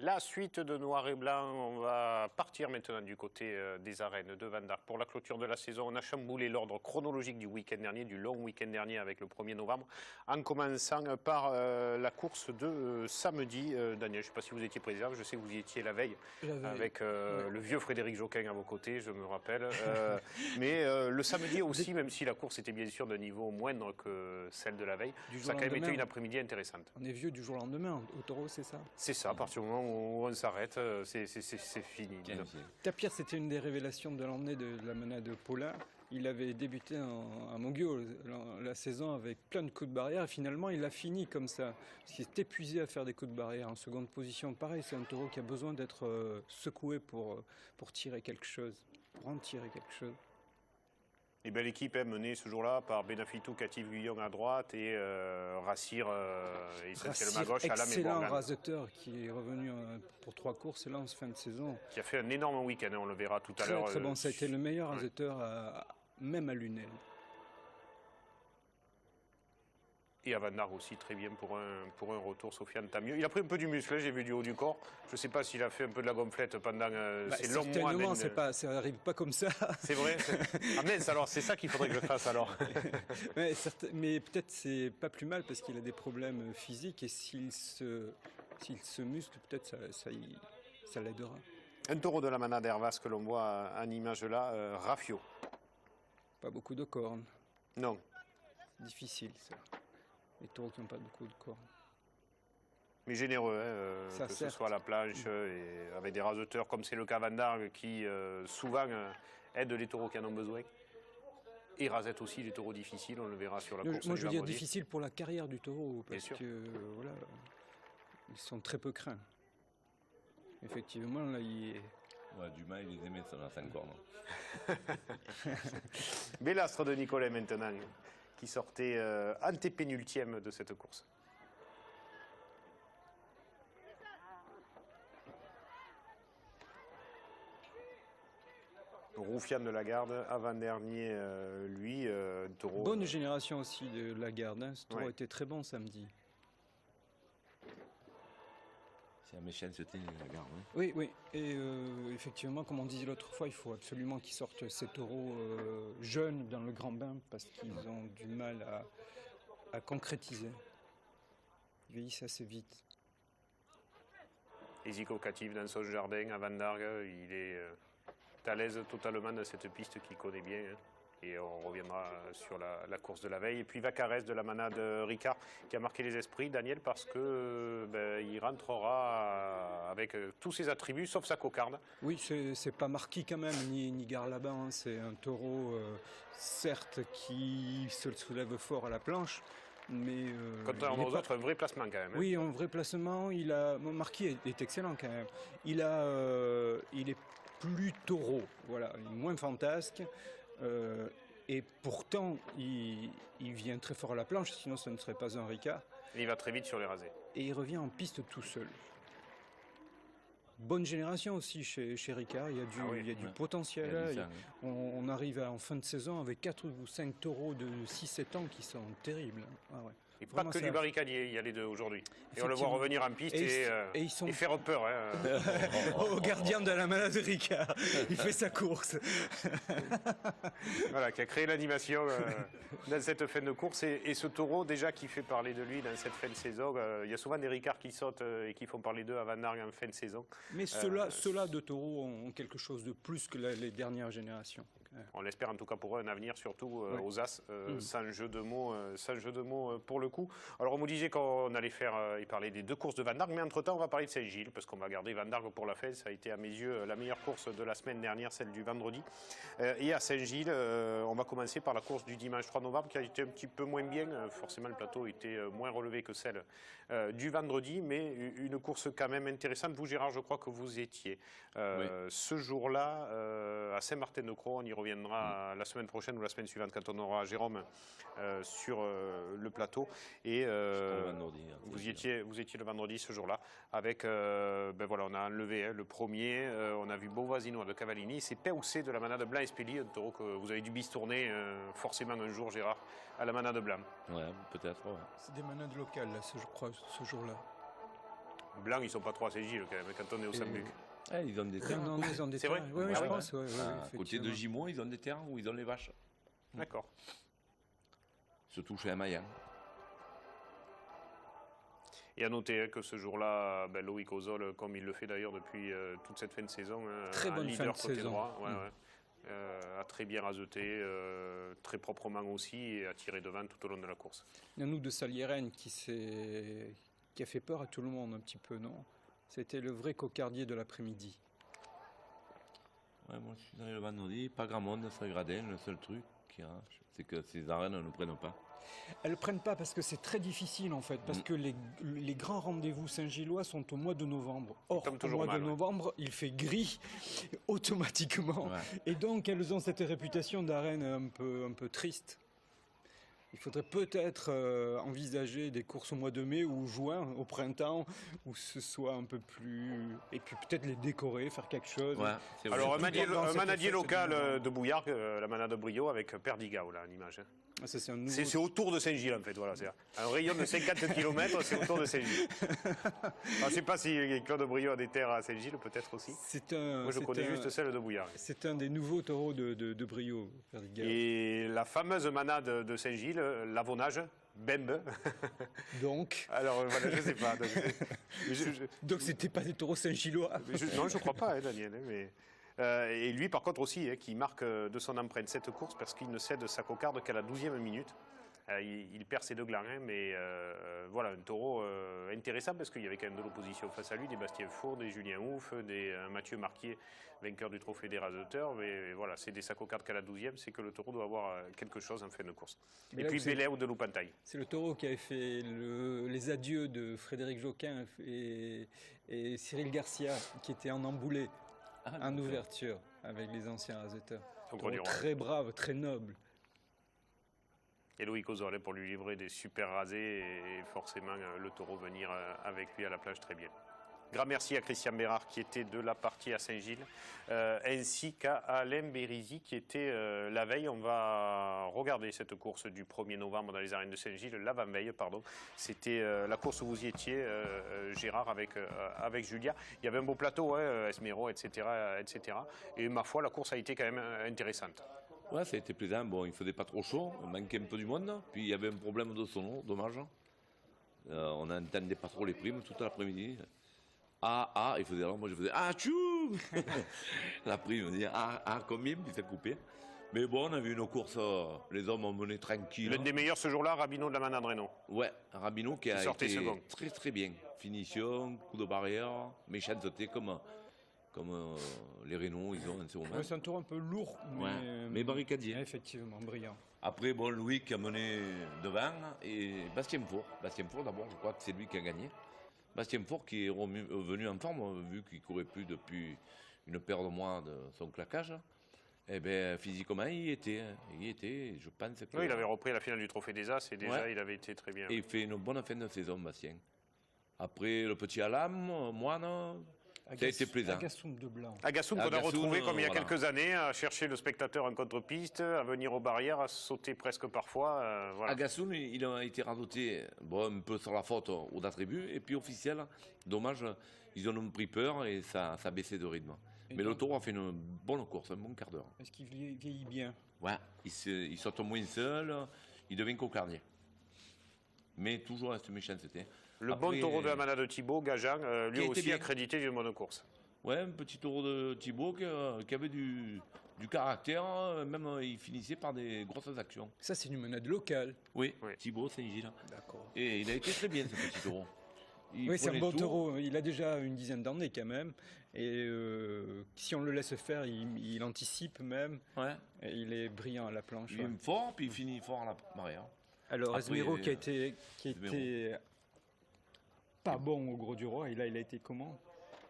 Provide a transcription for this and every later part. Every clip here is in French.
La suite de Noir et Blanc, on va partir maintenant du côté des arènes de Van Dark. Pour la clôture de la saison, on a chamboulé l'ordre chronologique du week-end dernier, du long week-end dernier avec le 1er novembre, en commençant par la course de samedi. Daniel, je ne sais pas si vous étiez présent, je sais que vous y étiez la veille, avec le vieux Frédéric Joquin à vos côtés, je me rappelle. Mais le samedi aussi, même si la course était bien sûr de niveau moindre que celle de la veille, ça a quand même été une après-midi intéressante. On est vieux du jour au lendemain, au taureau, c'est ça? C'est ça, à partir du moment où on s'arrête, c'est fini. Tapir, c'était une des révélations de l'emmener de la manade Paulin. Il avait débuté à Monguio la saison avec plein de coups de barrière et finalement il a fini comme ça. Parce qu'il s'est épuisé à faire des coups de barrière en seconde position. Pareil, c'est un taureau qui a besoin d'être secoué pour tirer quelque chose, pour en tirer quelque chose. Et belle équipe menée ce jour-là par Benafitou, Catif Guillon à droite et Rassir essentiellement à gauche à la mémoire. Excellent raseteur qui est revenu pour 3 courses là en fin de saison. Qui a fait un énorme week-end, on le verra tout à l'heure. Très bon, ça a été le meilleur raseteur même à Lunel. Et à Van Dark aussi très bien pour un retour, Sofiane Tamieux. Il a pris un peu du muscle, j'ai vu du haut du corps. Je ne sais pas s'il a fait un peu de la gonflette pendant ces longs mois. Ça n'arrive pas comme ça. C'est vrai. Ah mince, alors c'est ça qu'il faudrait que je fasse alors. Mais peut-être c'est pas plus mal parce qu'il a des problèmes physiques et s'il se muscle, peut-être ça l'aidera. Un taureau de la manade Hervas que l'on voit en image là, Raffio. Pas beaucoup de cornes. Non. Difficile ça. Les taureaux qui n'ont pas beaucoup de cornes. Mais généreux, que ce soit à la planche et avec des raseteurs comme c'est le cas Van Dark qui souvent aident les taureaux qui en ont besoin. Et rasette aussi les taureaux difficiles, on le verra sur la course. Moi je veux dire difficile pour la carrière du taureau parce que voilà, ils sont très peu craints. Effectivement là il est... Ouais, du mal, il les aimait sur la 5 cornes. Bellastre de Nicolet maintenant, qui sortait antépénultième de cette course. Roufiane de la Garde, avant-dernier, lui, taureau. Bonne génération aussi de la Garde, hein. Ce taureau était très bon samedi. C'est un méchant ce thé, la Garde. Hein. Oui, oui. Et effectivement, comme on disait l'autre fois, il faut absolument qu'ils sortent ces taureaux jeunes dans le grand bain parce qu'ils ont du mal à concrétiser. Ils vieillissent assez vite. Zico Catif dans son jardin à Van Dark, il est à l'aise totalement dans cette piste qu'il connaît bien. Hein. Et on reviendra sur la course de la veille. Et puis Vacarès de la manade Ricard qui a marqué les esprits, Daniel, parce que il rentrera avec tous ses attributs, sauf sa cocarde. Oui, c'est pas marqué quand même, ni Garlaban. Hein. C'est un taureau, certes, qui se soulève fort à la planche. Mais contrairement aux autres, un vrai placement quand même. Hein. Oui, un vrai placement. Marquis est excellent quand même. Il est plus taureau, voilà, il est moins fantasque. Et pourtant, il vient très fort à la planche, sinon ce ne serait pas un Ricard. Et il va très vite sur les rasés. Et il revient en piste tout seul. Bonne génération aussi chez Ricard, il y a du potentiel. On arrive en fin de saison avec 4 ou 5 taureaux de 6-7 ans qui sont terribles. Ah ouais. Et pas que du barricadier, il y a les deux aujourd'hui. Et on le voit revenir en piste et faire peur. Hein. Au gardien de la manade de Ricard, il fait sa course. Voilà, qui a créé l'animation dans cette fin de course. Et ce taureau, déjà, qui fait parler de lui dans cette fin de saison. Il y a souvent des Ricards qui sautent et qui font parler d'eux à Van Dark en fin de saison. Mais ceux-là de taureaux ont quelque chose de plus que les dernières générations. On l'espère en tout cas pour eux, un avenir surtout aux As, sans jeu de mots pour le coup. Alors on vous disait qu'on allait parler des 2 courses de Van Dark, mais entre-temps on va parler de Saint-Gilles, parce qu'on va garder Van Dark pour la fin. Ça a été à mes yeux la meilleure course de la semaine dernière, celle du vendredi. Et à Saint-Gilles, on va commencer par la course du dimanche 3 novembre, qui a été un petit peu moins bien. Forcément le plateau était moins relevé que celle du vendredi, mais une course quand même intéressante. Vous Gérard, je crois que vous étiez ce jour-là à Saint-Martin-de-Croix. On y reviendra la semaine prochaine ou la semaine suivante quand on aura Jérôme sur le plateau. Et vous y étiez le vendredi ce jour-là avec voilà, on a enlevé le premier, on a vu Beauvoisinois de Cavallini, c'est Péoussé de la manade Blanc Espélie, un taureau que vous avez dû bistourner forcément un jour Gérard à la manade Blanc. Ouais, peut-être. Ouais. C'est des manades locales là, je crois, ce jour-là. Blanc, ils ne sont pas trop à Saint-Gilles quand même, quand on est au Sambuc. Ils ont des terres. Non, ils ont des C'est vrai? terrains. Oui, Ah je oui. pense. Ouais, À côté de Gimont, ils ont des terres où ils ont les vaches. D'accord. Surtout chez Amayan. Et à noter que ce jour-là, Loïc Ozol, comme il le fait d'ailleurs depuis toute cette fin de saison, Très un bonne leader fin de côté saison. droit, a très bien raseté, très proprement aussi, et a tiré devant tout au long de la course. Nanouk de Salieren qui a fait peur à tout le monde un petit peu, non? C'était le vrai cocardier de l'après-midi. Ouais, moi je suis dans le vendredi, pas grand monde sur le gradin, le seul truc qu'il y a, c'est que ces arènes ne nous prennent pas. Elles ne prennent pas parce que c'est très difficile en fait, parce que les grands rendez-vous Saint-Gillois sont au mois de novembre. Or, au mois de novembre, il fait gris automatiquement. Ouais. Et donc, elles ont cette réputation d'arène un peu triste. Il faudrait peut-être envisager des courses au mois de mai ou juin, au printemps, où ce soit un peu plus... Et puis peut-être les décorer, faire quelque chose. Ouais, c'est vrai. Alors, un manadier local de Bouillard, la manade de Brio, avec Perdigao, là, en image. Ah, ça, c'est c'est autour de Saint-Gilles, en fait. Voilà, c'est un rayon de 50 km, c'est autour de Saint-Gilles. Je ne sais pas si Claude Brio a des terres à Saint-Gilles, peut-être aussi. Moi, je connais juste celle de Bouillard. C'est un des nouveaux taureaux de Brio, Perdigao. Et la fameuse manade de Saint-Gilles, l'avonnage, Bembe. Donc alors, voilà, je ne sais pas. Donc, c'était pas des taureaux Saint-Gillois. Non, je ne crois pas, Daniel. Mais... et lui, par contre, aussi, qui marque de son empreinte cette course parce qu'il ne cède sa cocarde qu'à la 12e minute. Il perd ses deux glands, mais voilà, un taureau intéressant parce qu'il y avait quand même de l'opposition face à lui, des Bastien Four, des Julien Ouf, des Mathieu Marquier, vainqueur du trophée des raseteurs. Mais voilà, c'est des cocarde qu'à la 12e, c'est que le taureau doit avoir quelque chose en fin de course. Et puis Bélair ou de Loupantaille. C'est le taureau qui avait fait les adieux de Frédéric Joquin et Cyril Garcia, qui était en emboulé, en ouverture, avec les anciens raseteurs. Très brave, très noble. Et Loïc Ozol pour lui livrer des super rasés et forcément le taureau venir avec lui à la plage très bien. Grand merci à Christian Bérard qui était de la partie à Saint-Gilles, ainsi qu'à Alain Bérizy qui était la veille. On va regarder cette course du 1er novembre dans les arènes de Saint-Gilles, l'avant-veille, pardon. C'était la course où vous y étiez, Gérard, avec Julia. Il y avait un beau plateau, Esmero, etc., etc. Et ma foi, la course a été quand même intéressante. Ouais, ça a été plaisant. Bon, il faisait pas trop chaud, on manquait un peu du monde. Puis il y avait un problème de sono, dommage. On n'entendait pas trop les primes tout l'après-midi. Il faisait alors, moi je faisais tchou. La prime disait combien, puis ça coupait. Mais bon, on a vu une course, les hommes ont mené tranquille. L'un des meilleurs ce jour-là, Rabino de la Manade Renault. Ouais, Rabino qui a été second. Très très bien. Finition, coup de barrière, méchanceté comme les Renault, ils ont en ce moment. Ouais, c'est un tour un peu lourd, mais barricadier. Effectivement, brillant. Après, bon, Louis qui a mené devant et Bastien Four. Bastien Four, d'abord, je crois que c'est lui qui a gagné. Bastien Four qui est revenu en forme, vu qu'il ne courait plus depuis une paire de mois de son claquage. Eh bien, physiquement, il y était. Je pense que... Oui, il avait repris la finale du Trophée des As et déjà, il avait été très bien. Et il fait une bonne fin de saison, Bastien. Après, le petit Alam, Moine... Ça a été plaisant. Agassoum de Blanc. Agassoum qu'on a retrouvé comme il y a quelques années, à chercher le spectateur en contre-piste, à venir aux barrières, à sauter presque parfois. Voilà. Agassoum, il a été radoté un peu sur la faute aux attributs, et puis officiel, dommage, ils ont pris peur et ça a baissé de rythme. Mais le taureau a fait une bonne course, un bon quart d'heure. Est-ce qu'il vieillit bien? Ouais, il saute moins seul, il devient cocardier. Mais toujours à cette méchanceté. Le bon taureau de la manade de Thibaut, Gajan, lui aussi accrédité d'une bonne course. Ouais, un petit taureau de Thibaut qui avait du caractère, même il finissait par des grosses actions. Ça, c'est une manade locale. Oui. Thibaut, Saint-Gilles. D'accord. Et il a été très bien, ce petit taureau. Oui, c'est un bon taureau. Il a déjà une dizaine d'années quand même. Et si on le laisse faire, il anticipe même. Ouais. Et il est brillant à la planche. Il est fort, puis il finit fort à la barrière. Alors, Esmero qui était pas bon au Gros du Roi, il a été comment?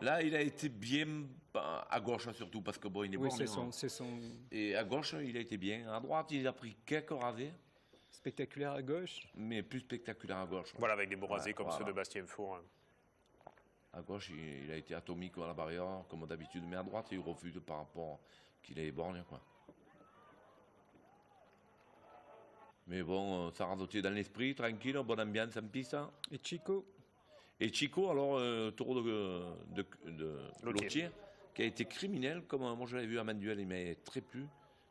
Là, il a été bien à gauche surtout, parce que bon, il est oui, bon. c'est son... Et à gauche, il a été bien. À droite, il a pris quelques rasés. Spectaculaire à gauche? Mais plus spectaculaire à gauche. Voilà, avec des beaux rasés comme ceux de Bastien Four. À gauche, il a été atomique à la barrière, comme d'habitude. Mais à droite, il refuse par rapport qu'il est borgne, quoi. Mais bon, ça radotait dans l'esprit, tranquille, bonne ambiance en piste. Et Chico? Et Chico, alors, taureau de Lotier, qui a été criminel, comme moi je l'avais vu à Manduel, il m'avait très plu.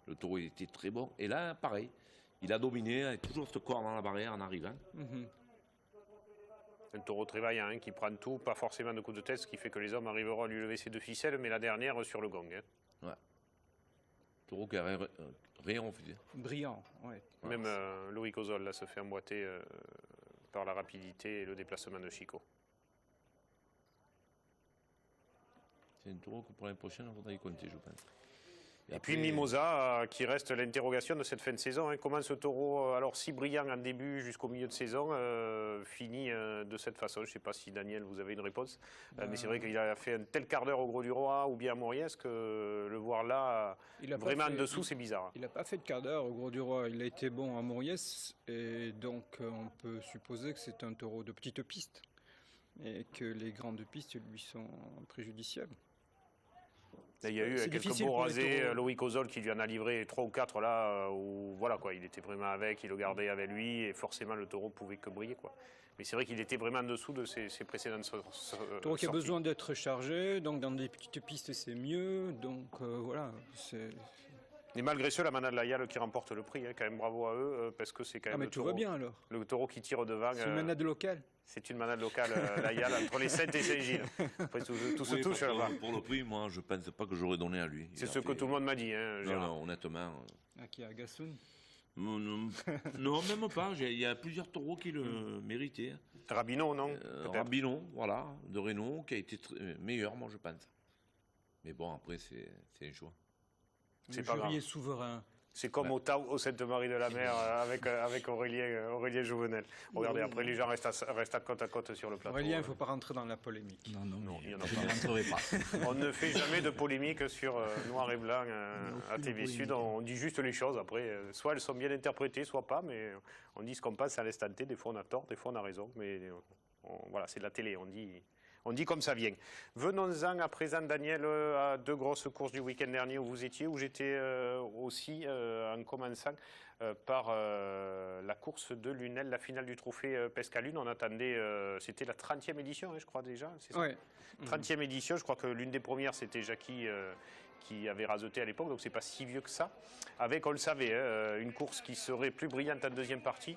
Le taureau il était très bon. Et là, pareil, il a dominé, avec toujours ce corps dans la barrière en arrivant. Un taureau très vaillant hein, qui prend tout, pas forcément de coups de tête, ce qui fait que les hommes arriveront à lui lever ses deux ficelles, mais la dernière sur le gong. Hein. Ouais. Taureau qui a rien refusé. Brillant, ouais. Même Loïc Ozol là, se fait emboîter par la rapidité et le déplacement de Chico. C'est un taureau que pour l'année prochaine, on faudra y compter, je pense. Et après, puis Mimosa, qui reste l'interrogation de cette fin de saison. Hein. Comment ce taureau, alors si brillant en début jusqu'au milieu de saison, finit de cette façon? Je ne sais pas si Daniel, vous avez une réponse. Mais c'est vrai qu'il a fait un tel quart d'heure au Gros du Roi ou bien à Moriès que le voir là, vraiment en dessous, c'est bizarre. Il n'a pas fait de quart d'heure au Gros du Roi. Il a été bon à Moriès. Et donc, on peut supposer que c'est un taureau de petite piste. Et que les grandes pistes lui sont préjudiciables. Il y a eu quelques beaux rasés, Loïc Ozol qui lui en a livré 3 ou 4 là, où voilà, quoi, il était vraiment avec, il le gardait avec lui, et forcément le taureau pouvait que briller. Quoi. Mais c'est vrai qu'il était vraiment en dessous de ses précédentes sorties. Taureau qui a besoin d'être chargé, donc dans des petites pistes c'est mieux, donc voilà. Et malgré cela, la manade Layal qui remporte le prix, hein, quand même bravo à eux, parce que c'est quand même mais tout va bien alors. Le taureau qui tire devant. C'est une manade locale. C'est une manade locale, Layal, entre les Saintes et Saint-Gilles. Après, tout se touche là-bas. Pour le prix, moi, je ne pense pas que j'aurais donné à lui. C'est ce que tout le monde m'a dit. Hein, non, honnêtement. Qui a Gassoun non, même pas. Il y a plusieurs taureaux qui le méritaient. Rabinon, non Rabinon, voilà, de Reynaud, qui a été meilleur, moi, je pense. Mais bon, après, c'est un choix. C'est pas grave. Souverain. C'est comme au Sainte-Marie-de-la-Mer avec Aurélien Jouvenel. Regardez, après les gens restent à côte à côte sur le plateau. Aurélien, il ne faut pas rentrer dans la polémique. Non, il n'y en a pas. On ne fait jamais de polémique sur Noir et Blanc à TV Sud. On dit juste les choses. Après, soit elles sont bien interprétées, soit pas. Mais on dit ce qu'on pense à l'instant T. Des fois, on a tort, des fois, on a raison. Mais voilà, c'est de la télé. On dit comme ça vient. Venons-en à présent, Daniel, à 2 grosses courses du week-end dernier où vous étiez, où j'étais aussi en commençant par la course de Lunel, la finale du trophée Pescalune. On attendait, c'était la 30e édition, hein, je crois déjà. C'est ça 30e édition, je crois que l'une des premières, c'était Jackie qui avait raseté à l'époque, donc c'est pas si vieux que ça. Avec, on le savait, une course qui serait plus brillante en deuxième partie.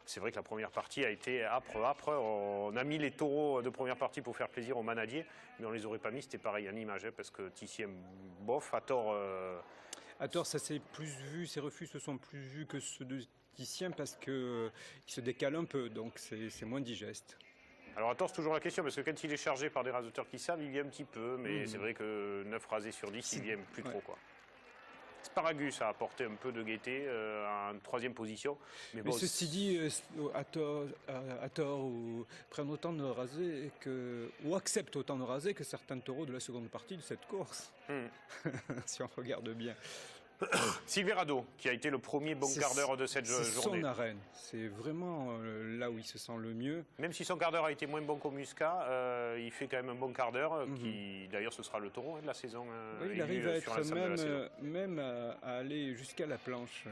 C'est vrai que la première partie a été âpre. On a mis les taureaux de première partie pour faire plaisir aux manadiers, mais on ne les aurait pas mis, c'était pareil en image, hein, parce que Tissien, bof, à tort... À tort, ça s'est plus vu, ces refus se sont plus vus que ceux de Tissien, parce qu'ils se décalent un peu, donc c'est moins digeste. Alors à tort, c'est toujours la question, parce que quand il est chargé par des raseteurs qui savent, il vient un petit peu, mais c'est vrai que 9 rasés sur 10, il vient plus trop, quoi. Sparagus a apporté un peu de gaieté en 3e position. Mais bon, ceci dit, à tort ou prennent autant de rasés ou acceptent autant de rasés que certains taureaux de la seconde partie de cette course. Si on regarde bien. Silverado, qui a été le premier bon quart d'heure de cette journée. C'est son arène. C'est vraiment là où il se sent le mieux. Même si son quart d'heure a été moins bon qu'au Muscat, il fait quand même un bon quart d'heure. Qui D'ailleurs, ce sera le taureau de la saison. Oui, il arrive à être même à aller jusqu'à la planche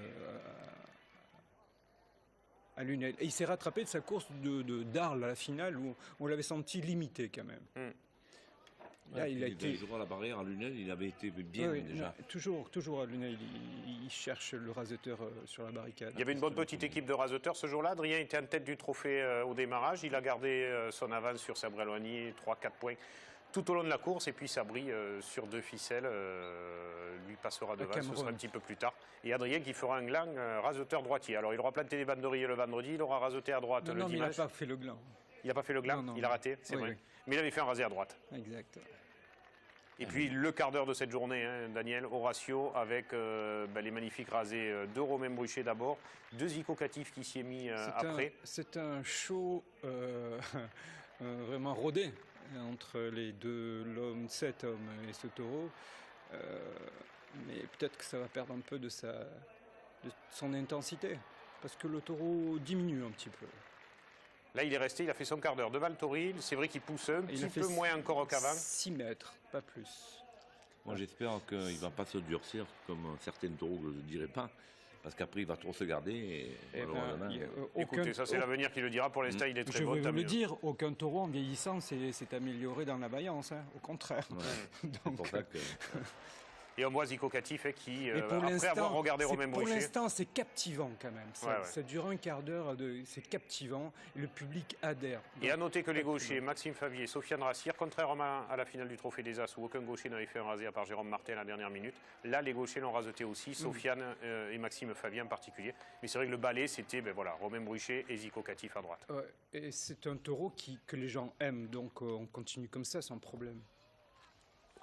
à Lunel. Et il s'est rattrapé de sa course d'Arles à la finale où on l'avait senti limité quand même. Là, il a été à la barrière à Lunel, il avait été bien déjà. Toujours à Lunel, il cherche le raseteur sur la barricade. Il y avait une bonne petite équipe de raseteurs ce jour-là. Adrien était en tête du trophée au démarrage. Il a gardé son avance sur Sabre-Éloigné, 3-4 points tout au long de la course. Et puis Sabri, sur 2 ficelles, lui passera devant. Ce sera un petit peu plus tard. Et Adrien qui fera un gland raseteur droitier. Alors il aura planté les banderilles le vendredi, il aura raseté à droite le dimanche. Non, il n'a pas fait le gland. Il n'a pas fait le gland, il a raté, c'est vrai. Oui. Mais il avait fait un rasé à droite. Exact. Et puis le quart d'heure de cette journée, hein, Daniel, Horatio, avec les magnifiques rasés de Romain Bruchet d'abord, de Zico Catif qui s'y est mis après. C'est un show vraiment rodé entre les deux, cet homme et ce taureau. Mais peut-être que ça va perdre un peu de son intensité, parce que le taureau diminue un petit peu. Là, il est resté, il a fait son quart d'heure devant le Toril. C'est vrai qu'il pousse un petit peu moins encore qu'avant. 6 mètres, pas plus. Moi, j'espère qu'il ne va pas se durcir comme certains taureaux, je ne dirais pas. Parce qu'après, il va trop se garder. Et malheureusement, Écoutez, ça c'est l'avenir qui le dira. Pour l'instant, il est très bon. Je vais vous le dire, aucun taureau en vieillissant s'est amélioré dans la vaillance, hein, au contraire. Ouais. C'est pour ça que... Et on voit Zico Catif qui, après avoir regardé Romain Bruchet... Pour l'instant, c'est captivant quand même. Ouais. Ça dure un quart d'heure, c'est captivant. Et le public adhère. Et à noter que les gauchers, Maxime Favier, Sofiane Rassir, contrairement à la finale du Trophée des As, où aucun gaucher n'avait fait un rasé à part Jérôme Martin à la dernière minute, là, les gauchers l'ont raseté aussi, Sofiane et Maxime Favier en particulier. Mais c'est vrai que le balai, c'était Romain Bruchet et Zico Catif à droite. Et c'est un taureau que les gens aiment, donc on continue comme ça sans problème.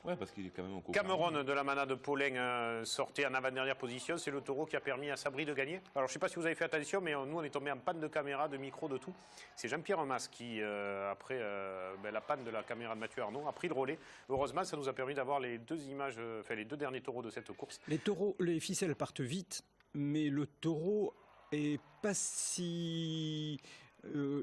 Ouais, parce qu'il est quand même au Cameron de la manade de Paulin sortait en avant-dernière position. C'est le taureau qui a permis à Sabri de gagner. Alors, je ne sais pas si vous avez fait attention, mais nous, on est tombé en panne de caméra, de micro, de tout. C'est Jean-Pierre Mas qui, après la panne de la caméra de Mathieu Arnaud, a pris le relais. Heureusement, ça nous a permis d'avoir les deux images, les deux derniers taureaux de cette course. Les ficelles partent vite, mais le taureau est pas si...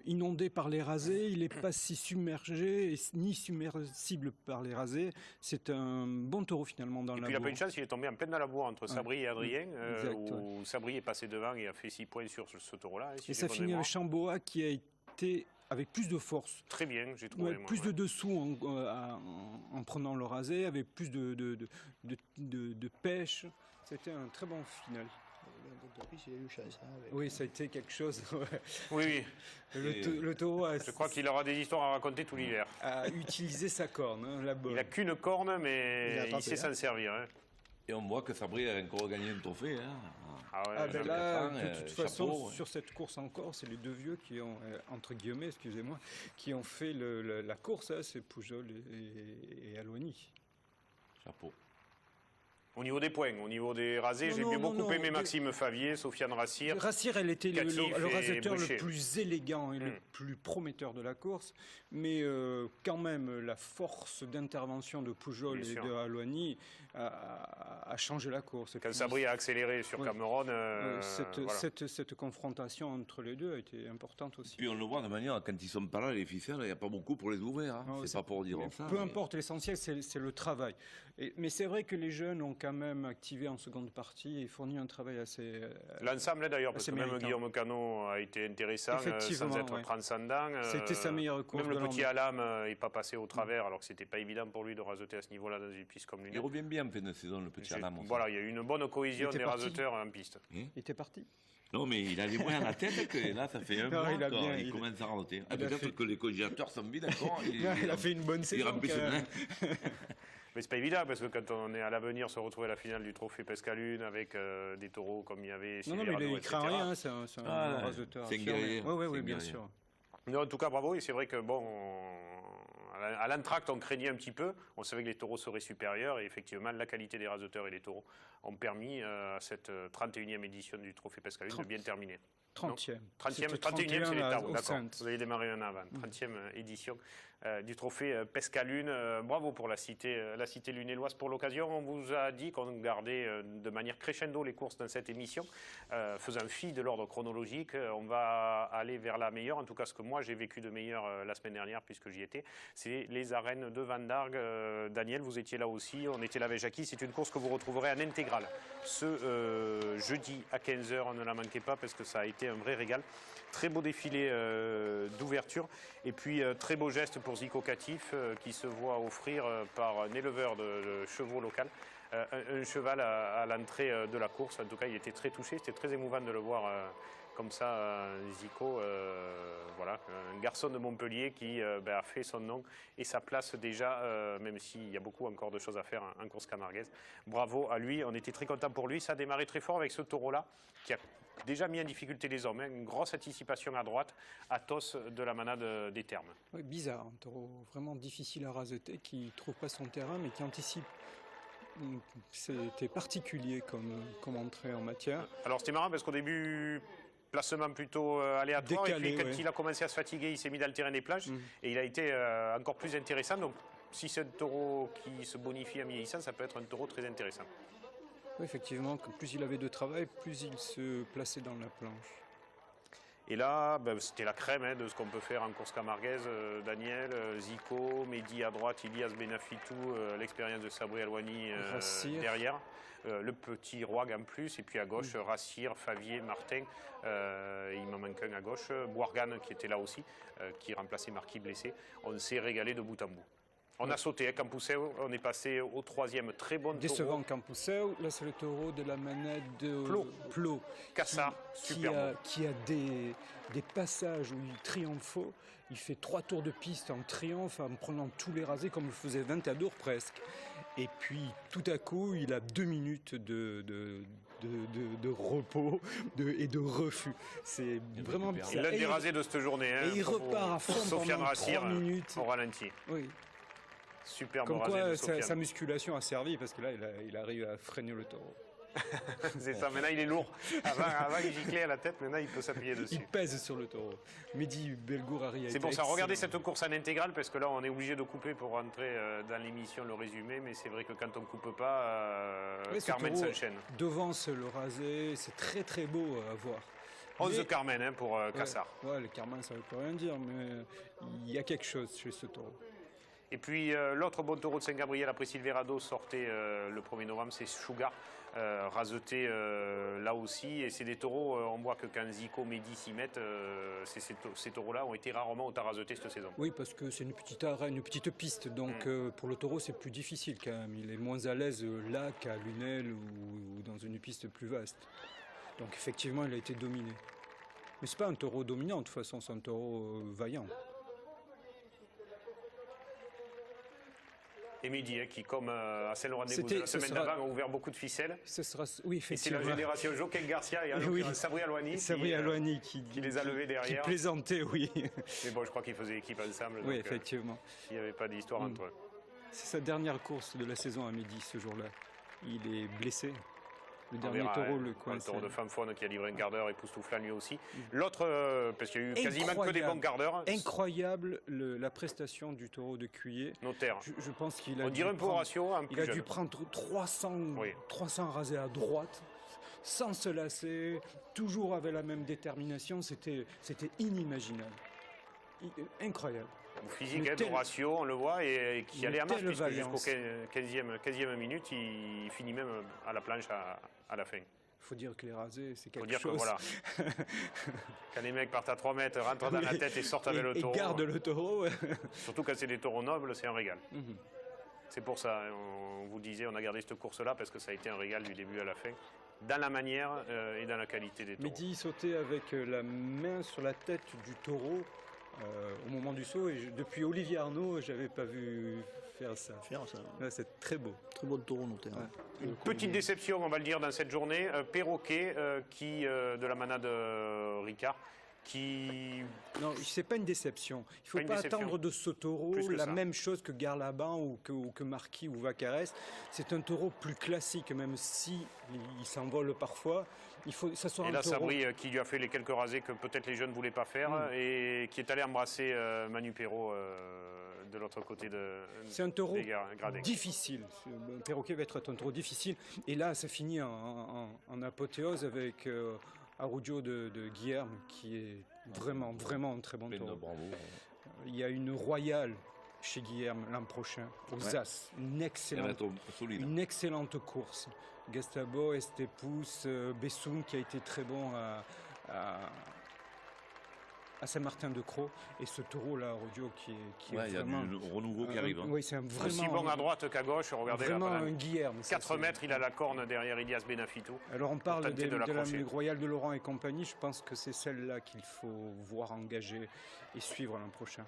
inondé par les rasés, il n'est pas si submergé ni submersible par les rasés. C'est un bon taureau finalement dans la bourre. Il n'a pas eu de chance, il est tombé en pleine dans la bourre entre Sabri et Adrien, où Sabri est passé devant et a fait 6 points sur ce taureau-là. Et ça finit avec Chamboa qui a été avec plus de force. Très bien, j'ai trouvé. Plus de dessous en prenant le rasé, avec plus de pêche. C'était un très bon final. Oui, ça a été quelque chose. Oui. Le taureau je crois qu'il aura des histoires à raconter tout l'hiver. A utilisé sa corne, la bonne. Il n'a qu'une corne, mais il sait s'en servir. Hein. Et on voit que Sabri a encore gagné un trophée. Hein. Là, de toute façon, sur cette course encore, c'est les deux vieux qui ont, entre guillemets, excusez-moi, qui ont fait la course. Hein, c'est Pujol et Aloni. Chapeau. Au niveau des points, au niveau des rasés, j'ai beaucoup aimé Maxime Favier, Sofiane Rassir. Rassir, elle était le rasetteur le plus élégant et le plus prometteur de la course. Mais quand même, la force d'intervention de Pujol et de Aloni a changé la course. Quand Sabri a accéléré sur Cameron... cette confrontation entre les deux a été importante aussi. Puis on le voit de manière, quand ils sont pas là, les ficelles, il n'y a pas beaucoup pour les ouvrir. Hein. C'est pas pour dire ça. Peu importe, l'essentiel, c'est le travail. Mais c'est vrai que les jeunes ont quand même activé en seconde partie et fourni un travail assez... L'ensemble d'ailleurs, parce que même Guillaume Cano a été intéressant, sans être transcendant. C'était sa meilleure course. Même le petit Alam n'est pas passé au travers, alors que c'était pas évident pour lui de raseter à ce niveau-là dans une piste comme l'Union. Il revient bien en fin de saison, le petit Alam. Voilà, il y a eu une bonne cohésion des raseteurs en piste. Il était parti. Non, mais il a les moyens à la tête que là, ça fait un mois qu'il commence à rater. Peut-être que les congélateurs sont vides encore. Il a fait une bonne saison. Mais c'est pas évident parce que quand on est à l'avenir se retrouver à la finale du trophée Pescalune avec des taureaux comme il y avait chez mais il craint rien, c'est un raseteur. C'est un guerrier. Oui, bien sûr. Non, en tout cas, bravo. Et c'est vrai que à l'entracte, on craignait un petit peu. On savait que les taureaux seraient supérieurs. Et effectivement, la qualité des raseteurs et des taureaux ont permis à cette 31e édition du trophée Pescalune de bien terminer. 30e. 31e, c'est l'étape, d'accord. Vous avez démarré un avant. 30e édition du trophée Pescalune. Bravo pour la cité lunéloise pour l'occasion. On vous a dit qu'on gardait de manière crescendo les courses dans cette émission, faisant fi de l'ordre chronologique. On va aller vers la meilleure, en tout cas ce que moi j'ai vécu de meilleur la semaine dernière puisque j'y étais, c'est les arènes de Van Dargues. Daniel, vous étiez là aussi, on était là avec Jackie. C'est une course que vous retrouverez en intégrale ce jeudi à 15h. Ne la manquez pas parce que ça a été un vrai régal. Très beau défilé d'ouverture et puis très beau geste pour Zico Catif qui se voit offrir par un éleveur de chevaux local un cheval à l'entrée de la course. En tout cas, il était très touché, c'était très émouvant de le voir comme ça, Zico, voilà, un garçon de Montpellier qui a fait son nom et sa place déjà, même s'il y a beaucoup encore de choses à faire en course camarguaise. Bravo à lui, on était très content pour lui. Ça a démarré très fort avec ce taureau-là qui a déjà mis en difficulté les hommes. Une grosse anticipation à droite, Athos de la manade des Termes. Oui, bizarre, un taureau vraiment difficile à raseter, qui ne trouve pas son terrain, mais qui anticipe. C'était particulier comme entrée en matière. Alors c'était marrant parce qu'au début, placement plutôt aléatoire, décalé, et puis quand il a commencé à se fatiguer, il s'est mis dans le terrain des planches et il a été encore plus intéressant. Donc si c'est un taureau qui se bonifie en vieillissant, ça peut être un taureau très intéressant. Oui, effectivement, plus il avait de travail, plus il se plaçait dans la planche. Et là, c'était la crème de ce qu'on peut faire en course camarguaise. Daniel, Zico, Mehdi à droite, Ilias Benafitou, l'expérience de Sabri Alwani derrière. le petit Roig en plus, et puis à gauche, Rassir, Favier, Martin, il m'en manque un à gauche, Bourgane qui était là aussi, qui remplaçait Marquis blessé. On s'est régalé de bout en bout. On a sauté, Campousseau, on est passé au 3e, très bon taureau. Décevant Campousseau, là c'est le taureau de la manette de Plot. Cassard, super bon. Qui a des passages où il triomphe. Il fait 3 tours de piste en triomphe en prenant tous les rasés comme le faisait Ventadour presque. Et puis tout à coup, il a 2 minutes de repos et de refus. C'est vraiment bizarre. Il l'a dérasé de cette journée. Et il repart à fond Sofiane pendant Rassir, 3 minutes. au ralenti. Oui. Superbe Comme rasé quoi de Sofiane. sa musculation a servi parce que là, il arrive à freiner le taureau. C'est ça, maintenant il est lourd. Avant il giclait à la tête, maintenant il peut s'appuyer dessus. Il pèse sur le taureau. Mehdi Belgourari a C'est pour ça, regardez cette course en intégrale, parce que là on est obligé de couper pour rentrer dans l'émission, le résumé, mais c'est vrai que quand on ne coupe pas, Carmen s'enchaîne. Devance le rasé, c'est très très beau à voir. 11 Carmen pour Cassard. Ouais, le Carmen ça ne veut pas rien dire, mais il y a quelque chose chez ce taureau. Et puis l'autre bon taureau de Saint-Gabriel après Silverado sortait le 1er novembre, c'est Sugar, raseté là aussi. Et c'est des taureaux, on voit que quand Zico, Mehdi s'y mettent, ces taureaux-là ont été rarement autant rasetés cette saison. Oui, parce que c'est une petite arène, une petite piste, donc pour le taureau c'est plus difficile quand même. Il est moins à l'aise là qu'à Lunel ou dans une piste plus vaste. Donc effectivement il a été dominé. Mais c'est pas un taureau dominant de toute façon, c'est un taureau vaillant. Et Mehdi, qui comme à Saint-Laurent-des-Gouzes la semaine d'avant, a ouvert beaucoup de ficelles. Ce sera, oui, et c'est la génération Joaquin Garcia et Sabri Alouani qui les a levés derrière. Qui plaisantait, oui. Mais bon, je crois qu'ils faisaient équipe ensemble. Oui, donc, effectivement. Il n'y avait pas d'histoire entre eux. C'est sa dernière course de la saison à Mehdi ce jour-là. Il est blessé. Le dernier taureau, le coin. Le taureau de Fanfone qui a livré un gardeur époustouflant lui aussi. L'autre, parce qu'il y a eu quasiment que des bons gardeurs. Incroyable la prestation du taureau de Cuillet. Notaire. Je pense qu'il a On dirait un peu Horatio. Il a dû prendre 300 rasés à droite, sans se lasser, toujours avec la même détermination. C'était inimaginable. Incroyable. Physique d'Horatio, on le voit, et qui allait à marche, puisque jusqu'au 15e minute, il finit même à la planche à la fin. Il faut dire que les rasés, c'est quelque chose. Que voilà. Quand les mecs partent à 3 mètres, rentrent dans la tête et sortent avec le taureau. Et gardent le taureau. Surtout quand c'est des taureaux nobles, c'est un régal. C'est pour ça, on vous disait, on a gardé cette course-là, parce que ça a été un régal du début à la fin, dans la manière et dans la qualité des taureaux. Mehdi sautait avec la main sur la tête du taureau. Au moment du saut, et depuis Olivier Arnaud, j'avais pas vu faire ça. Là, c'est très beau. Très beau taureau noté. Ouais. Une petite déception, on va le dire, dans cette journée. Perroquet, de la manade Ricard, qui... Non, c'est pas une déception. Il faut pas attendre de ce taureau la même chose que Garlaban ou que Marquis ou Vacarès. C'est un taureau plus classique, même si il s'envole parfois. Il faut, ça soit et là, un taureau... Sabri qui lui a fait les quelques rasés que peut-être les jeunes ne voulaient pas faire et qui est allé embrasser Manu Perrault de l'autre côté de... C'est un taureau difficile. Perroquet va être un taureau difficile. Et là, ça finit en apothéose avec Araujo de Guilherme, qui est vraiment un très bon taureau. Il y a une royale chez Guilherme l'an prochain, aux As. Une excellente course. Gastabo, Estepous, Bessoum qui a été très bon à Saint-Martin-de-Croix, et ce taureau-là, Rodio, qui est vraiment... Il y a du renouveau qui arrive. Oui, c'est vraiment... Aussi bon à droite qu'à gauche, regardez vraiment là. Un Guilherme. 4 mètres, il a la corne derrière Ilias Benafitou. Alors on parle de la Royale de Laurent et compagnie, je pense que c'est celle-là qu'il faut voir engager et suivre l'an prochain.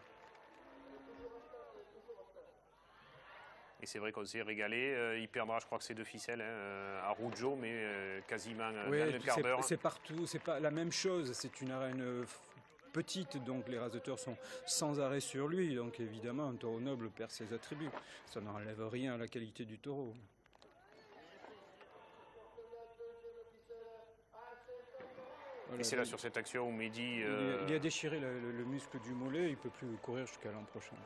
Et c'est vrai qu'on s'est régalé. Il perdra, je crois que c'est 2 ficelles à Rougeau, mais quasiment dans le quart d'heure. C'est partout, c'est pas la même chose. C'est une arène petite, donc les raseteurs sont sans arrêt sur lui. Donc évidemment, un taureau noble perd ses attributs. Ça n'enlève rien à la qualité du taureau. Voilà, et c'est là sur cette action où Mehdi... Il a déchiré le muscle du mollet, il ne peut plus courir jusqu'à l'an prochain.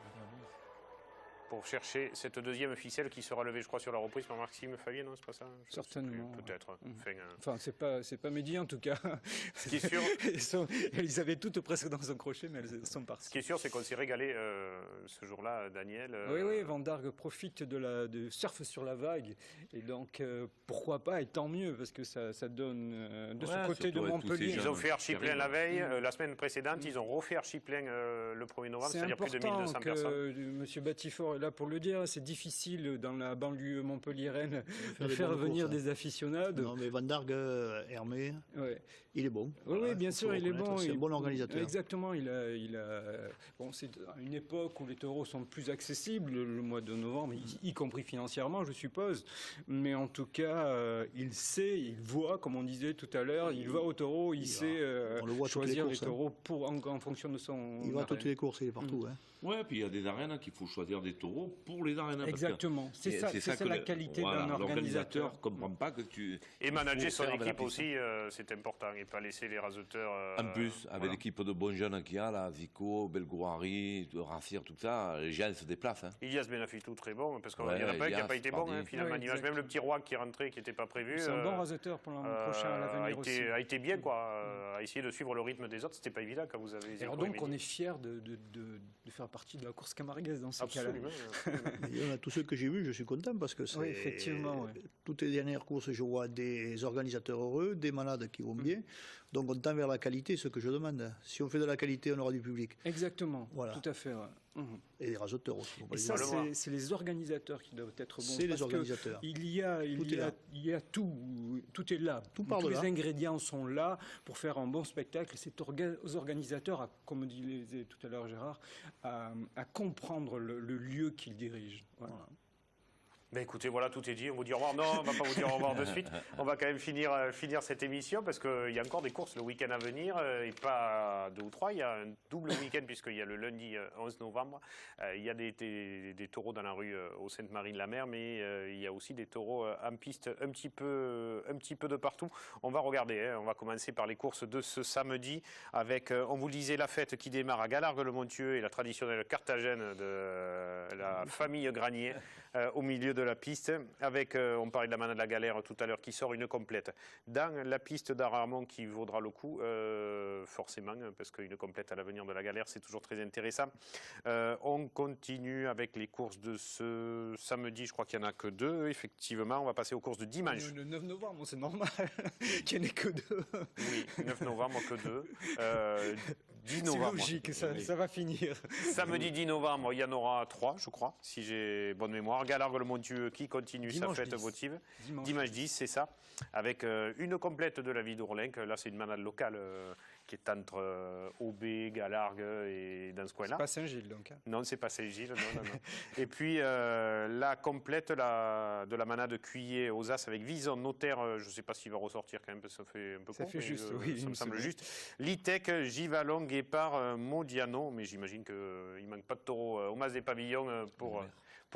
pour chercher cette deuxième ficelle qui sera levée, je crois, sur la reprise par Maxime Favier, non, c'est pas ça? Certainement. Peut-être. Enfin, c'est pas Mehdi en tout cas. Ce qui est sûr, ils avaient toutes presque dans un crochet, mais elles sont parties. Ce qui est sûr, c'est qu'on s'est régalé ce jour-là, Daniel. Oui, Van Dargue profite de surf sur la vague, et donc pourquoi pas, et tant mieux, parce que ça donne de ce côté de Montpellier. Ils ont fait archi plein la veille, la semaine précédente, ils ont refait archi plein le 1er novembre, c'est-à-dire plus de 1200 personnes. Monsieur Batifort est là pour le dire, c'est difficile dans la banlieue montpelliéraine de faire venir des aficionados. Non, mais Van Dargue, Hermé, il est bon. Oui, bien sûr, il est bon. C'est un bon organisateur. Exactement, bon, c'est une époque où les taureaux sont plus accessibles, le mois de novembre, y compris financièrement, je suppose. Mais en tout cas, il sait, il voit, comme on disait tout à l'heure, il va au taureau, il sait choisir les taureaux en fonction de son. Il va à toutes les courses, il est partout. Oui, puis il y a des arènes qu'il faut choisir des taureaux pour les arènes. Exactement, c'est ça la qualité d'un organisateur. Ne comprend pas que tu. Et manager son équipe aussi, c'est important, et pas laisser les raseteurs. En plus, avec l'équipe de bons jeunes qu'il y a, là, Vico, Belgouari, Raffir, tout ça, les gens se déplacent. Ilias Benafitou, très bon, parce qu'il n'y en a pas un qui n'a pas été bon, finalement. Même le petit roi qui est rentré, qui n'était pas prévu. C'est un bon raseteur pour l'an prochain à l'avenir aussi. A été bien, quoi. A essayé de suivre le rythme des autres, c'était pas évident quand vous avez. Alors donc, on est fiers de faire partie de la course camarguaise dans ce cas-là. Il y en a tous ceux que j'ai vus, je suis content parce que c'est. Oui, effectivement. Toutes les dernières courses, je vois des organisateurs heureux, des malades qui vont bien. Donc on tend vers la qualité, ce que je demande. Si on fait de la qualité, on aura du public. Exactement, tout à fait. Et des raseteurs aussi. Et ça, c'est les organisateurs qui doivent être bons. C'est les organisateurs. Il y a tout est là. Tous les ingrédients sont là pour faire un bon spectacle. C'est aux organisateurs, comme disait tout à l'heure Gérard, à comprendre le lieu qu'ils dirigent. Voilà. Ben écoutez, voilà, tout est dit. On vous dit au revoir. Non, on ne va pas vous dire au revoir de suite. On va quand même finir cette émission parce qu'il y a encore des courses le week-end à venir et pas 2 ou 3. Il y a un double week-end puisqu'il y a le lundi 11 novembre. Il y a des taureaux dans la rue au Sainte-Marie-de-la-Mer, mais il y a aussi des taureaux en piste un petit peu de partout. On va regarder. On va commencer par les courses de ce samedi avec, on vous le disait, la fête qui démarre à Galargues-le-Montieux et la traditionnelle Carthagène de la famille Granier. Au milieu de la piste, avec, on parlait de la manade de la galère tout à l'heure, qui sort une complète. Dans la piste d'Aramon qui vaudra le coup, forcément, parce qu'une complète à l'avenir de la galère, c'est toujours très intéressant. On continue avec les courses de ce samedi, je crois qu'il n'y en a que 2, effectivement. On va passer aux courses de dimanche. Le 9 novembre, c'est normal qu'il n'y en ait que 2. Oui, 9 novembre, que 2. 10 novembre. C'est logique, ça va finir. Samedi 10 novembre, il y en aura 3, je crois, si j'ai bonne mémoire. Galargues-le-Montieux qui continue sa fête votive. Dimanche 10, c'est ça. Avec une complète de la vie d'Ourlinque. Là, c'est une manade locale qui est entre Aubé, Galargues et dans ce coin-là. C'est pas Saint-Gilles, donc. Non, c'est pas Saint-Gilles, non. Et puis, la complète de la manade Cuillé aux As avec Vison, Notaire, je ne sais pas s'il va ressortir quand même, parce que ça fait un peu ça court. Fait juste, oui, ça me semble juste. Litec, Givalon, Guépard, Modiano, mais j'imagine qu'il ne manque pas de taureau au Mas des Pavillons pour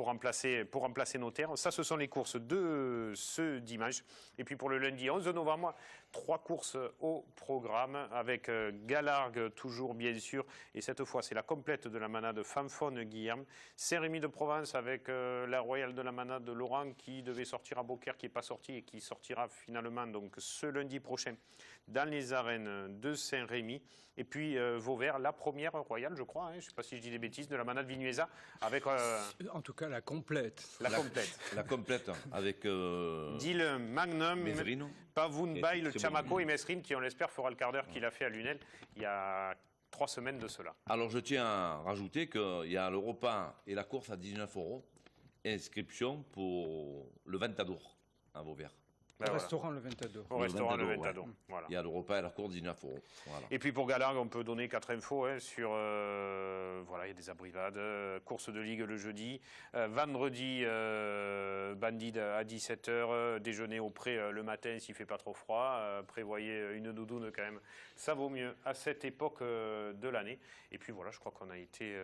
remplacer Notaire. Ça, ce sont les courses de ce dimanche. Et puis pour le lundi 11 novembre, 3 courses au programme avec Galargues toujours bien sûr. Et cette fois, c'est la complète de la manade Fanfone-Guillerme. Saint-Rémy de Provence avec la Royale de la manade de Laurent qui devait sortir à Beaucaire, qui n'est pas sorti et qui sortira finalement donc ce lundi prochain dans les arènes de Saint-Rémy. Et puis Vauvert, la première royale, je crois, je ne sais pas si je dis des bêtises, de la manade Vinuesa avec... en tout cas, la complète. La complète avec... Dil, Magnum, Mesrine. Pavoun, Bail, Chamaco et Mesrine qui, on l'espère, fera le quart d'heure qu'il a fait à Lunel il y a 3 semaines de cela. Alors, je tiens à rajouter qu'il y a le repas et la course à 19 €. Inscription pour le Ventadour à Vauvert. Au restaurant le Ventadour. Au restaurant le Ventadour. Ouais. Voilà. Il y a le repas et la course 19 €. Voilà. Et puis pour Galargues, on peut donner 4 infos sur. Voilà, il y a des abrivades. Course de ligue le jeudi. Vendredi, Bandit à 17 h. Déjeuner au pré le matin s'il ne fait pas trop froid. Prévoyez une doudoune quand même. Ça vaut mieux à cette époque de l'année. Et puis voilà, je crois qu'on a été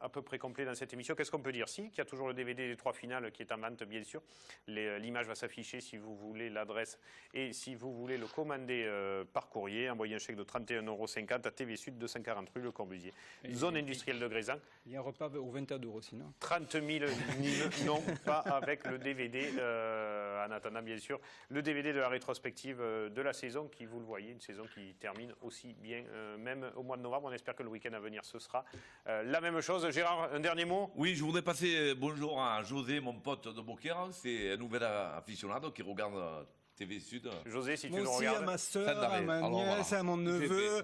à peu près complet dans cette émission. Qu'est-ce qu'on peut dire? Si, qu'il y a toujours le DVD des 3 finales qui est en vente, bien sûr. L'image va s'afficher si vous voulez l'adresse et si vous voulez le commander par courrier, envoyez un chèque de 31,50 € à TV Sud, 240 rue Le Corbusier, zone industrielle de Grézan. Il y a un repas au 20 € sinon. 30 000 Nîmes, non, pas avec le DVD, en attendant bien sûr le DVD de la rétrospective de la saison qui, vous le voyez, une saison qui termine aussi bien, même au mois de novembre. On espère que le week-end à venir, ce sera la même chose. Gérard, un dernier mot? Oui, je voudrais passer bonjour à José, mon pote de Beaucaire. C'est un nouvel aficionado qui regarde TV Sud. José, si tu Moi nous aussi, regardes. à ma soeur, à ma Alors, nièce, voilà. à mon neveu.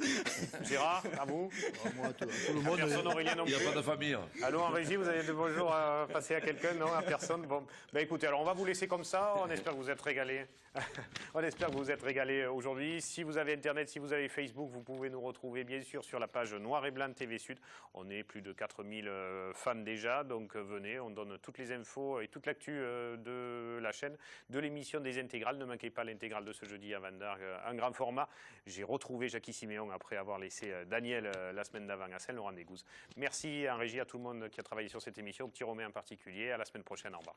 Gérard, à vous. Moi, tout le monde. Personne, Aurélien non Il n'y plus. a pas de famille. Allô, en régie, vous avez de bonjour à passer à quelqu'un? Non, à personne. Bon, ben écoutez, alors on va vous laisser comme ça. On espère que vous êtes régalés. On espère que vous êtes régalés aujourd'hui. Si vous avez Internet, si vous avez Facebook, vous pouvez nous retrouver bien sûr sur la page Noir et Blanc de TV Sud. On est plus de 4000 fans déjà, donc venez, on donne toutes les infos et toute l'actu de la chaîne, de l'émission des intégrales. Ne manquez pas l'intégrale de ce jeudi à Van Dargue, un grand format. J'ai retrouvé Jackie Siméon après avoir laissé Daniel la semaine d'avant à Saint-Laurent-des-Gouzes. Merci en régie à tout le monde qui a travaillé sur cette émission, au petit Romain en particulier. À la semaine prochaine, au revoir.